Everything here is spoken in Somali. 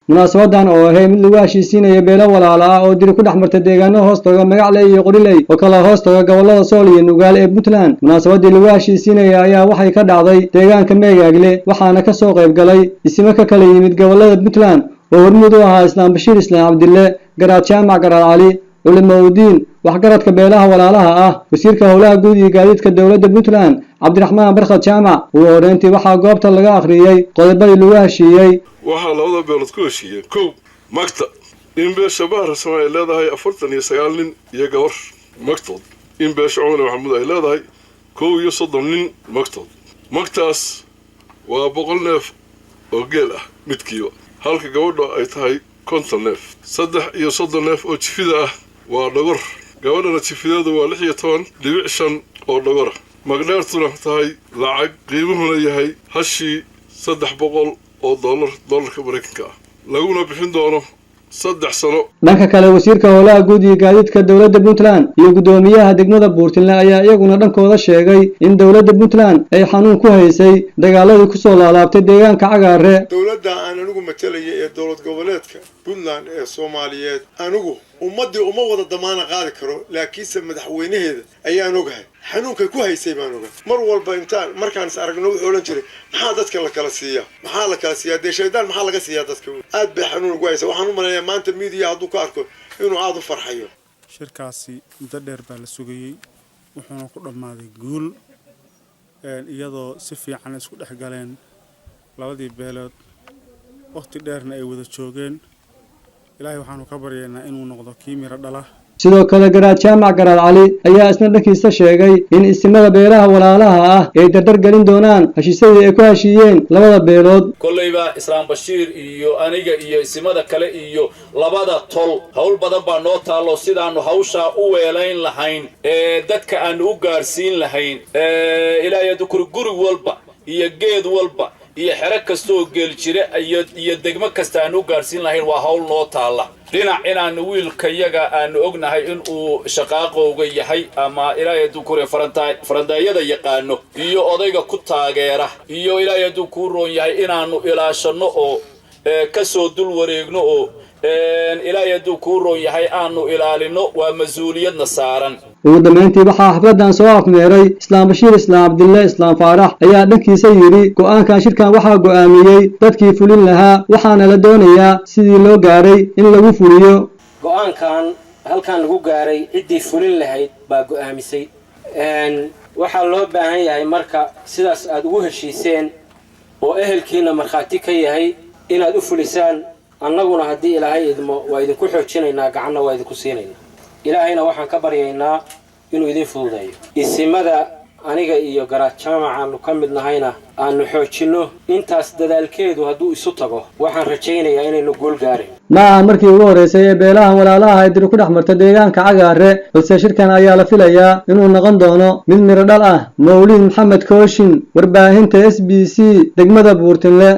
munaasabadan oo ahay mid lagu heshiisiinayo beelo walaalo ah oo diri ku dhaxmartay deegaano hoostoga Magacle iyo Qoriley oo kala hoostoga gobolada Sool iyo Nugaal ee Puntland. Munaasabadii lagu heshiisiinayo ayaa waxay ka dhacday deegaanka Meegagle waxaana ka soo qayb galay isma ka kala yimid gobolada Puntland oo hormuud u ahaa Islaam Bashiir Islaam Cabdille, Garaad Jaamac Garaad Cali, culimooyin waxgaradka beelaha walaalaha ah, wasiirka howlaha guud iyo gaadiidka dawladda Puntland Cabdiraxmaan Barkad Jaamac oo horeyntii waxaa goobta laga akhriyay qodobadii lagu heshiiyay. waxaa labada beelood ku heshiiyeen kow magta in beesha Bahar Soomaali ay leedahay 49 nin iyo gabar magtood, in beesha Cumar Maxamuud ay leedahay 31 nin magtood. magtaas waa 100 neef oo geel ah midkiiba, halka gabadha ay tahay 50 neef. 3 neef oo jifida ah waa dhogor, gabadhana jifideedu waa 16.5 oo dhogor. magdheertuna tahay lacag qiimuhuna yahay hashii 300 oo dollarka Mareykanka ah, laguna bixin doono 3 sano. dhanka kale wasiirka howlaha guud iyo gaadiidka dawladda Puntland iyo gudoomiyaha degmada Buurtinle ayaa iyaguna dhankooda sheegay in dawladda Puntland ay xanuun ku haysay dagaaladii ku soo laalaabtay deegaanka Cagaare. dawladda aan anigu matalaya ee dawlad goboleedka Puntland ee Soomaaliyeed anigu ummadii uma wada damaana qaadi karo, laakiinse madaxweynaheeda ayaan ogahay xanuunka ku haysay baan ogahay. mar walba intaan markaan is aragno wuxuu oran jiray maxaa dadka la kala siiyaa deeshaydaan maxaa laga siiyaa dadka aad bay xanuun ugu haysay. waxaan u maleeyaa maanta media hadduu ka arko inuu aad u farxayo. shirkaasi muddo dheer baa la sugayay wuxuuna ku dhammaaday guul iyadoo si fiican isku dhex galeen labadii beelood waqti dheerna ay wada joogeen. ilaahay waxaanu ka baryaynaa inuu noqdo kii miro dhala. sidoo kale Garaad Jaamac Garaad Cali ayaa isna dhakiisa sheegay in ismada beelaha walaalaha ah ay dardar gelin doonaan heshiisyadii ay ku heshiiyeen labada beelood. kollayba Islaam Bashiir iyo aniga iyo ismada kale iyo labada tol hawl badan baa noo taalo sidaanu hawsha u weelayn lahayn dadka aan u gaarsiin lahayn ilaahay guri walba iyo geed walba iyo xero kastoo geel jira iyo degmo kasta aan u gaarsiin lahayn waa hawl noo taala. dhinac inaan wiilka yaga aan ognahay in uu shaqaaqowga yahay ama ilaahay kure farandaayada yaqaano iyo odayga ku taageera iyo ilaahay ku roon yahay inaanu ilaashano oo ka soo dul wareegno oo ilaahay ku roon yahay aanu ilaalino waa mas'uuliyadna saaran. ugu dambeyntii waxaa xafladan soo afmeeray Islaam Bashiir Islaam Cabdille Islaam Faarax ayaa dhankiisa yiri go'aankan shirkan waxaa go'aamiyay dadkii fulin lahaa waxaana la doonayaa sidii loo gaaray in lagu fuliyo. go'aankan halkan lagu gaaray cidii fulin lahayd baa go'aamisay. waxaa loo baahan yahay marka sidaas aad ugu heshiiseen oo ehelkiina markhaati ka yahay inaad u fulisaan. annaguna haddii ilaahay idmo waa idinku xoojinaynaa, gacanna waa idinku siinaynaa. ilaahayna waxaan ka baryaynaa inuu idin fududeeyo. isimada aniga iyo Garaad Jaamac aanu ka mid nahayna aanu xoojino intaas dadaalkeedu hadduu isu tago waxaan rajaynayaa inaynu guul gaarin. ma markii ugu horeysay ee beelaha walaalaha ay diri ku dhaxmartay deegaanka Cagaare, balse shirkan ayaa la filayaa inuu noqon doono mid miro dhal ah. Mawlid Maxamed Kooshin, warbaahinta SBC, degmada Buurtinle.